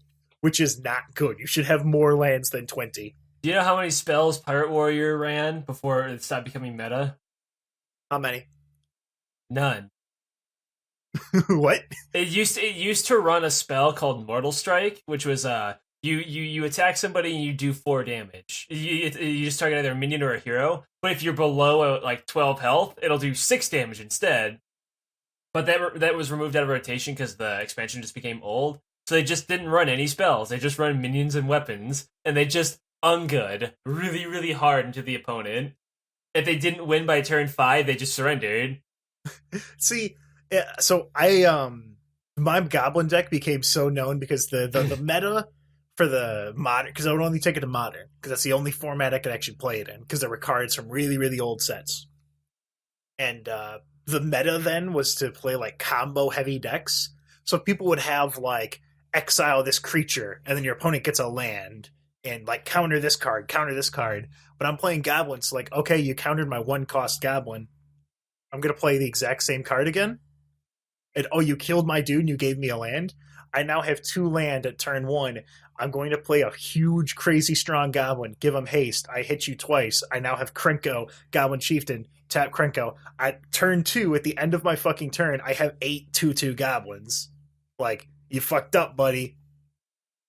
which is not good. You should have more lands than 20. Do you know how many spells Pirate Warrior ran before it stopped becoming meta? How many? None. What? It used to run a spell called Mortal Strike, which was you attack somebody and you do 4 damage. You just target either a minion or a hero. But if you're below like 12 health, it'll do 6 damage instead. But that was removed out of rotation because the expansion just became old. So they just didn't run any spells. They just run minions and weapons, and they just ungood really, really hard into the opponent. If they didn't win by turn 5, they just surrendered. See, so my Goblin deck became so known because the meta for the modern, because I would only take it to modern because that's the only format I could actually play it in because there were cards from really, really old sets. And the meta then was to play like combo heavy decks. So people would have like exile this creature and then your opponent gets a land and like counter this card. But I'm playing Goblins, so like, okay, you countered my 1-cost Goblin. I'm going to play the exact same card again. And oh, you killed my dude and you gave me a land. I now have 2 land at turn 1. I'm going to play a huge, crazy strong goblin. Give him haste. I hit you twice. I now have Krenko, Goblin Chieftain. Tap Krenko. At turn 2, at the end of my fucking turn, I have 8 2/2 goblins. Like, you fucked up, buddy.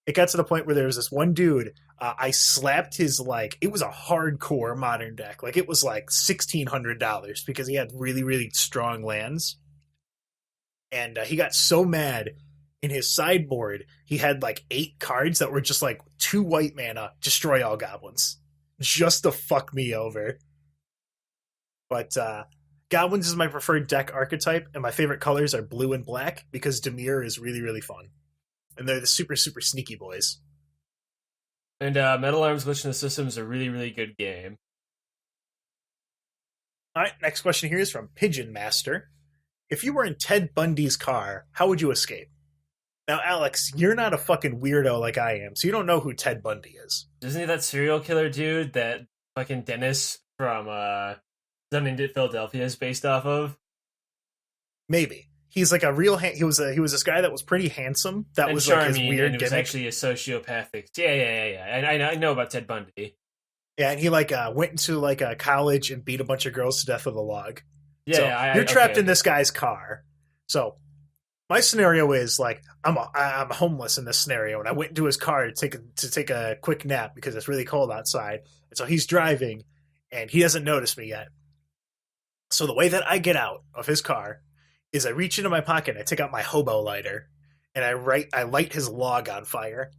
It got to the point where there was this one dude. I slapped his, like, it was a hardcore modern deck. Like, it was like $1,600 because he had really, really strong lands. And he got so mad in his sideboard, he had like 8 cards that were just like 2 white mana, destroy all goblins. Just to fuck me over. But goblins is my preferred deck archetype, and my favorite colors are blue and black because Dimir is really, really fun. And they're the super, super sneaky boys. And Metal Arms Glitch in the System is a really, really good game. All right, next question here is from Pigeon Master. If you were in Ted Bundy's car, how would you escape? Now, Alex, you're not a fucking weirdo like I am, so you don't know who Ted Bundy is. Isn't he that serial killer dude that fucking Dennis from something that Philadelphia is based off of? Maybe. He's like a real he was this guy that was pretty handsome. That and was charming, like his weird and it was gimmick. actually a sociopathic. Yeah. I know about Ted Bundy. Yeah, and he like went into like a college and beat a bunch of girls to death with a log. Yeah, So yeah, you're trapped in this guy's car. So my scenario is like I'm homeless in this scenario, and I went into his car to take a quick nap because it's really cold outside. And so he's driving, and he doesn't notice me yet. So the way that I get out of his car is I reach into my pocket, I take out my hobo lighter, and I light his log on fire,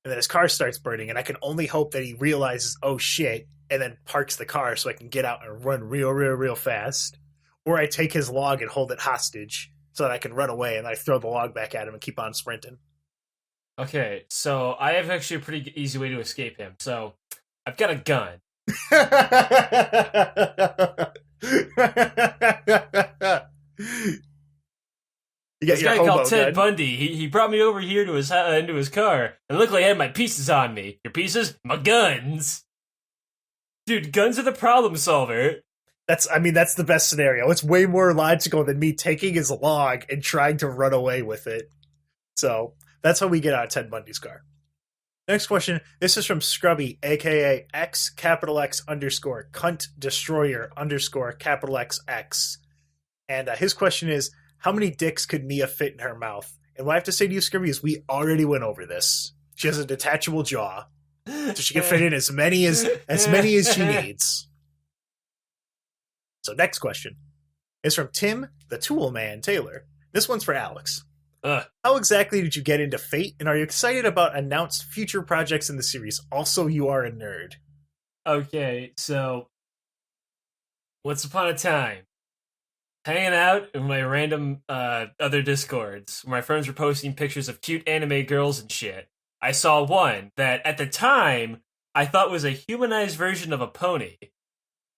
and then his car starts burning, and I can only hope that he realizes, oh shit, and then parks the car so I can get out and run real fast. Or I take his log and hold it hostage so that I can run away, and I throw the log back at him and keep on sprinting. Okay, so I have actually a pretty easy way to escape him. So I've got a gun. This guy called Ted Bundy. He brought me over here to into his car, and luckily I had my pieces on me. Your pieces? My guns. Dude, guns are the problem solver. That's the best scenario. It's way more logical than me taking his log and trying to run away with it. So that's how we get out of Ted Bundy's car. Next question. This is from Scrubby, aka X __ cunt destroyer _ XX. And his question is, how many dicks could Mia fit in her mouth? And what I have to say to you, Scrubby, is we already went over this. She has a detachable jaw, so she can fit in as many as she needs. So next question is from Tim, the Tool Man Taylor. This one's for Alex. How exactly did you get into Fate, and are you excited about announced future projects in the series? Also, you are a nerd. Okay, so once upon a time, hanging out in my random other Discords, where my friends were posting pictures of cute anime girls and shit, I saw one that, at the time, I thought was a humanized version of a pony.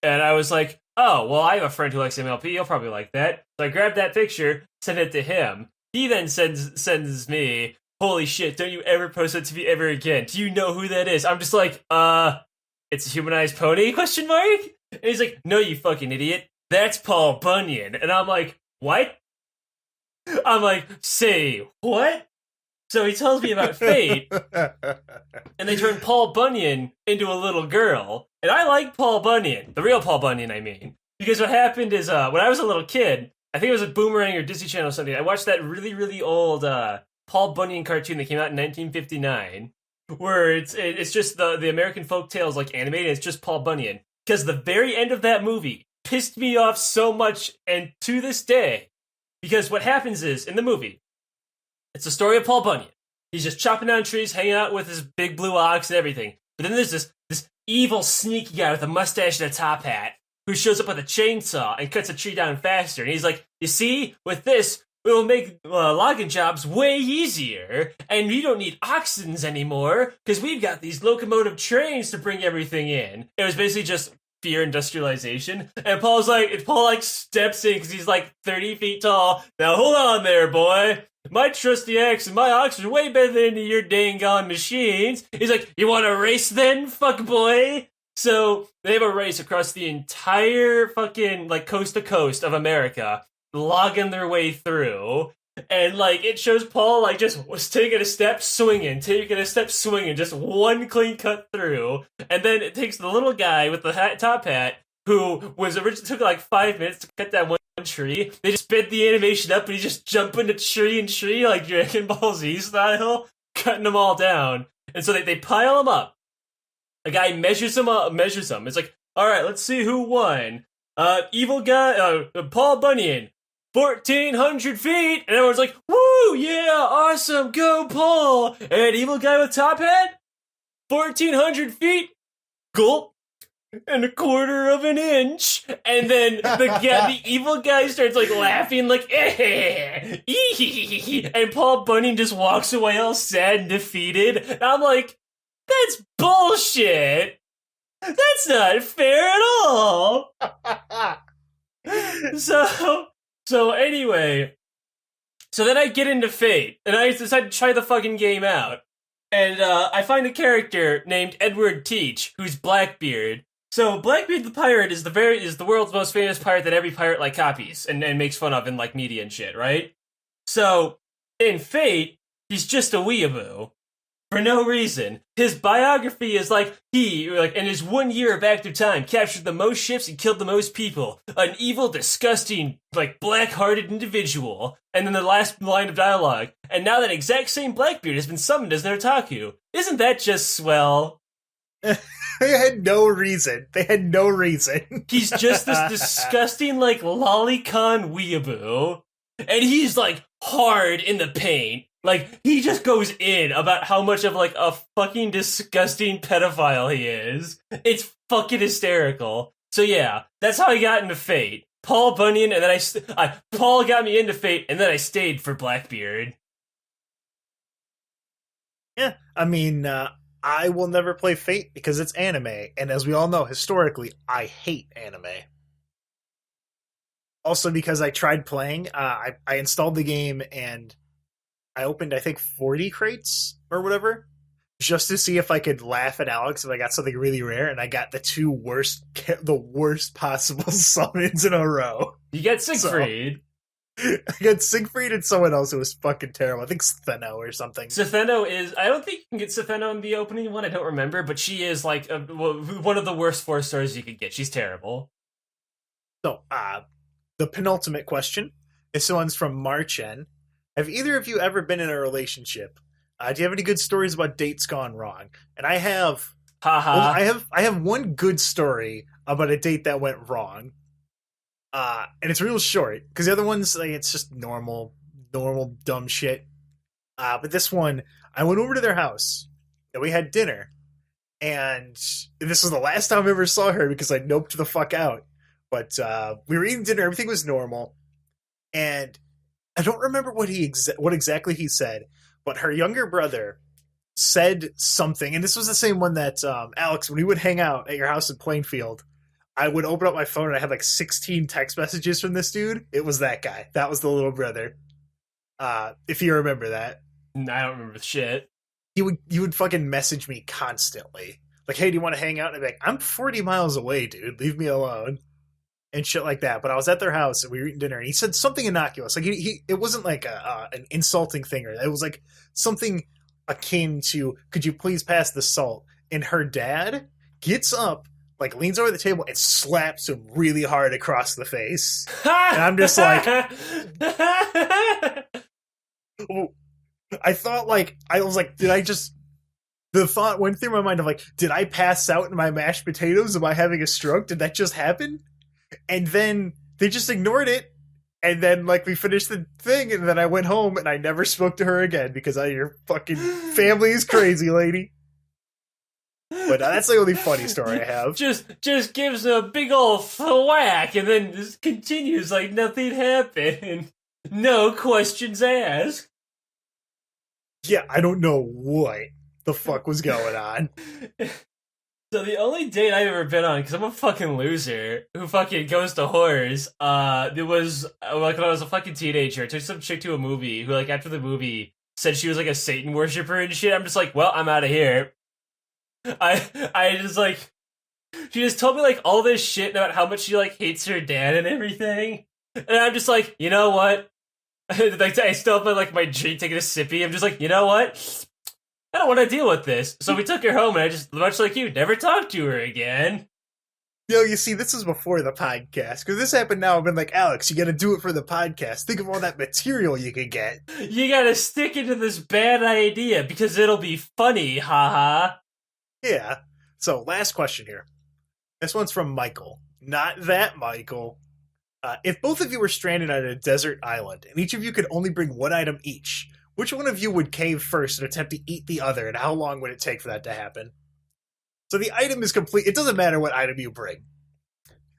And I was like, oh, well, I have a friend who likes MLP, he'll probably like that. So I grabbed that picture, sent it to him. He then sends me, holy shit, don't you ever post that to me ever again. Do you know who that is? I'm just like, it's a humanized pony, question mark? And he's like, no, you fucking idiot. That's Paul Bunyan. And I'm like, what? I'm like, say, what? So he tells me about Fate, and they turn Paul Bunyan into a little girl. And I like Paul Bunyan, the real Paul Bunyan, I mean. Because what happened is, when I was a little kid, I think it was a Boomerang or Disney Channel or something, I watched that really, really old Paul Bunyan cartoon that came out in 1959, where it's just the American folk tales like animated, it's just Paul Bunyan. Because the very end of that movie pissed me off so much, and to this day, because what happens is, in the movie, it's the story of Paul Bunyan. He's just chopping down trees, hanging out with his big blue ox and everything. But then there's this evil, sneaky guy with a mustache and a top hat who shows up with a chainsaw and cuts a tree down faster. And he's like, you see, with this, it will make logging jobs way easier, and we don't need oxens anymore, because we've got these locomotive trains to bring everything in. It was basically just fear industrialization, and Paul steps in, because he's like 30 feet tall. Now hold on there, boy. My trusty axe and my ox are way better than your dang on machines. He's like, you want to race then, fuck boy? So they have a race across the entire fucking, like, coast to coast of America, logging their way through, And like it shows Paul like just was taking a step swinging, just one clean cut through, and then it takes the little guy with the top hat who was originally took like 5 minutes to cut that one tree. They just sped the animation up, and he just jumping to tree and tree like Dragon Ball Z style, cutting them all down. And so they pile them up. A guy measures them. It's like, all right, let's see who won. Evil guy, Paul Bunyan, 1,400 feet, and everyone's like, woo, yeah, awesome, go Paul. And evil guy with top hat, 1,400 feet, gulp, and a quarter of an inch. And then the evil guy starts like laughing, like, eh, and Paul Bunyan just walks away all sad and defeated. And I'm like, that's bullshit. That's not fair at all. So anyway, so then I get into Fate, and I decide to try the fucking game out. And I find a character named Edward Teach, who's Blackbeard. So Blackbeard the pirate is the world's most famous pirate that every pirate like copies and makes fun of in like media and shit, right? So in Fate, he's just a weeaboo. For no reason. His biography is like, in his 1 year of active time, captured the most ships and killed the most people. An evil, disgusting, like, black-hearted individual. And then the last line of dialogue. And now that exact same Blackbeard has been summoned as an otaku. Isn't that just swell? They had no reason. He's just this disgusting, like, lolicon weeaboo. And he's, like, hard in the paint. Like, he just goes in about how much of, like, a fucking disgusting pedophile he is. It's fucking hysterical. So yeah, that's how I got into Fate. Paul Bunyan, and then Paul got me into Fate, and then I stayed for Blackbeard. Yeah, I mean, I will never play Fate because it's anime, and as we all know, historically, I hate anime. Also because I tried playing, I installed the game, and I opened, I think, 40 crates or whatever, just to see if I could laugh at Alex if I got something really rare, and I got the worst possible summons in a row. You get Siegfried. So, I got Siegfried and someone else who was fucking terrible. I think Stheno or something. Stheno is... I don't think you can get Stheno in the opening one, I don't remember, but she is, like, one of the worst 4-stars you could get. She's terrible. So, the penultimate question. This one's from Marchen. Have either of you ever been in a relationship? Do you have any good stories about dates gone wrong? And I have. Haha. I have one good story about a date that went wrong. And it's real short because the other ones, like, it's just normal dumb shit. But this one, I went over to their house and we had dinner, and this was the last time I ever saw her because I noped the fuck out. But we were eating dinner, everything was normal, and I don't remember what exactly he said, but her younger brother said something, and this was the same one that Alex, when we would hang out at your house in Plainfield, I would open up my phone and I had like 16 text messages from this dude. It was that guy. That was the little brother. If you remember that. I don't remember shit. You would fucking message me constantly. Like, hey, do you want to hang out? And I'd be like, I'm 40 miles away, dude. Leave me alone. And shit like that. But I was at their house and we were eating dinner, and he said something innocuous. Like, it wasn't like an insulting thing, or it was like something akin to, could you please pass the salt? And her dad gets up, like, leans over the table and slaps him really hard across the face. And I'm just like, I thought, like, I was like, the thought went through my mind of like, did I pass out in my mashed potatoes? Am I having a stroke? Did that just happen? And then they just ignored it. And then, like, we finished the thing, and then I went home and I never spoke to her again because your fucking family is crazy, lady. But that's the only funny story I have. Just gives a big old thwack and then just continues like nothing happened. No questions asked. Yeah, I don't know what the fuck was going on. So the only date I've ever been on, because I'm a fucking loser who fucking goes to whores, it was like when I was a fucking teenager. I took some chick to a movie who, like, after the movie said she was like a Satan worshiper and shit. I'm just like, well, I'm out of here. I just like, she just told me like all this shit about how much she like hates her dad and everything. And I'm just like, you know what? Like, I still have my drink, taking a sippy. I'm just like, you know what? I don't want to deal with this. So we took her home, and I just, much like you, never talked to her again. Yo, you see, this was before the podcast. Because this happened now, I've been like, Alex, you gotta do it for the podcast. Think of all that material you could get. You gotta stick into this bad idea, because it'll be funny, haha. Yeah. So, last question here. This one's from Michael. Not that Michael. If both of you were stranded on a desert island, and each of you could only bring one item each, which one of you would cave first and attempt to eat the other, and how long would it take for that to happen? So the item is complete. It doesn't matter what item you bring.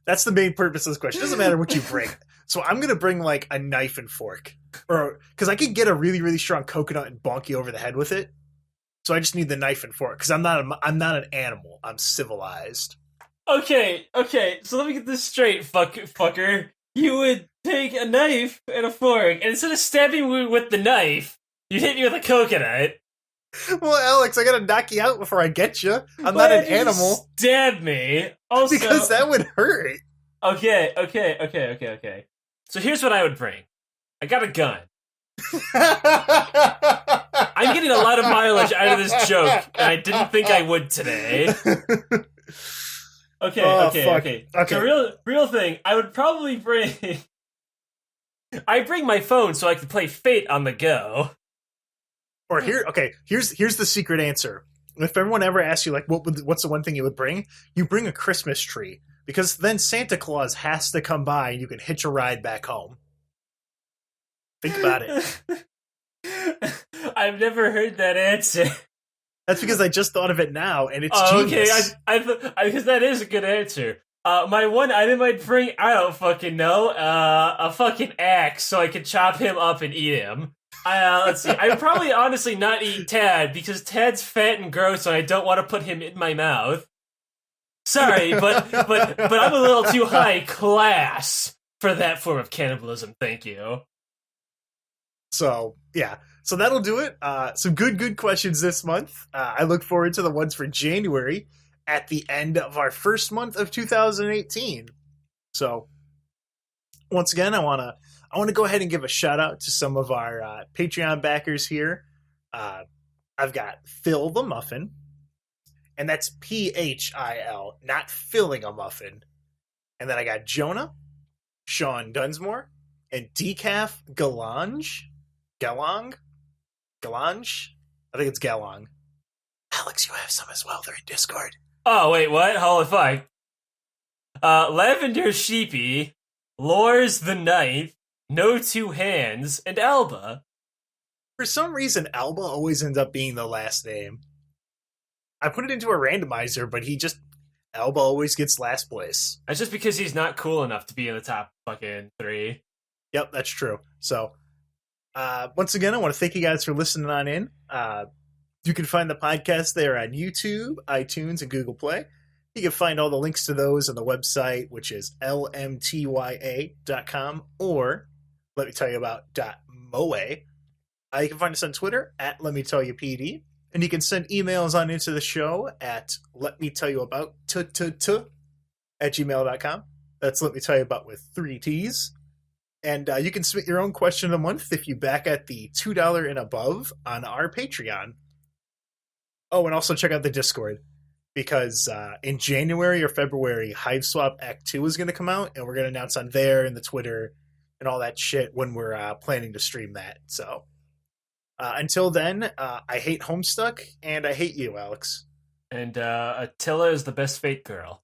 That's the main purpose of this question. It doesn't matter what you bring. So I'm going to bring like a knife and fork. Or because I could get a really, really strong coconut and bonk you over the head with it. So I just need the knife and fork because I'm not an animal. I'm civilized. Okay. So let me get this straight, fucker. You would take a knife and a fork, and instead of stabbing me with the knife, you'd hit me with a coconut. Well, Alex, I gotta knock you out before I get you. I'm not an animal. Stab me. Also, because that would hurt. Okay. So here's what I would bring. I got a gun. I'm getting a lot of mileage out of this joke, and I didn't think I would today. Okay. So real thing, I would probably bring... I bring my phone so I can play Fate on the go. Or here's the secret answer. If everyone ever asks you, like, what's the one thing you would bring? You bring a Christmas tree. Because then Santa Claus has to come by and you can hitch a ride back home. Think about it. I've never heard that answer. That's because I just thought of it now, and it's Okay, genius. because that is a good answer. My one item I'd bring, I don't fucking know, a fucking axe so I could chop him up and eat him. Let's see. I would probably honestly not eat Tad because Tad's fat and gross, and I don't want to put him in my mouth. Sorry, but I'm a little too high class for that form of cannibalism. Thank you. So yeah, so that'll do it. Some good questions this month. I look forward to the ones for January at the end of our first month of 2018. So once again, I want to go ahead and give a shout out to some of our Patreon backers here. I've got Phil the Muffin, and that's Phil, not filling a muffin. And then I got Jonah, Sean Dunsmore, and Decaf Galange. I think it's Galong. Alex, you have some as well. They're in Discord. Oh, wait, what? Holy fuck. Lavender Sheepy, Lors the Ninth, No Two Hands, and Alba. For some reason, Alba always ends up being the last name. I put it into a randomizer, but Alba always gets last place. That's just because he's not cool enough to be in the top fucking 3. Yep, that's true. So, once again, I want to thank you guys for listening on in. You can find the podcast there on YouTube, iTunes, and Google Play. You can find all the links to those on the website, which is LMTYA.com, or let me tell you about .moe. You can find us on Twitter at Let Me Tell You PD, and you can send emails on into the show at Let Me Tell You About at gmail.com. That's Let Me Tell You About with 3 T's. And you can submit your own question of the month if you back at the $2 and above on our Patreon. Oh, and also check out the Discord, because in January or February, Hive Swap Act 2 is going to come out, and we're going to announce on there and the Twitter and all that shit when we're planning to stream that. So until then, I hate Homestuck, and I hate you, Alex. And Attila is the best Fate girl.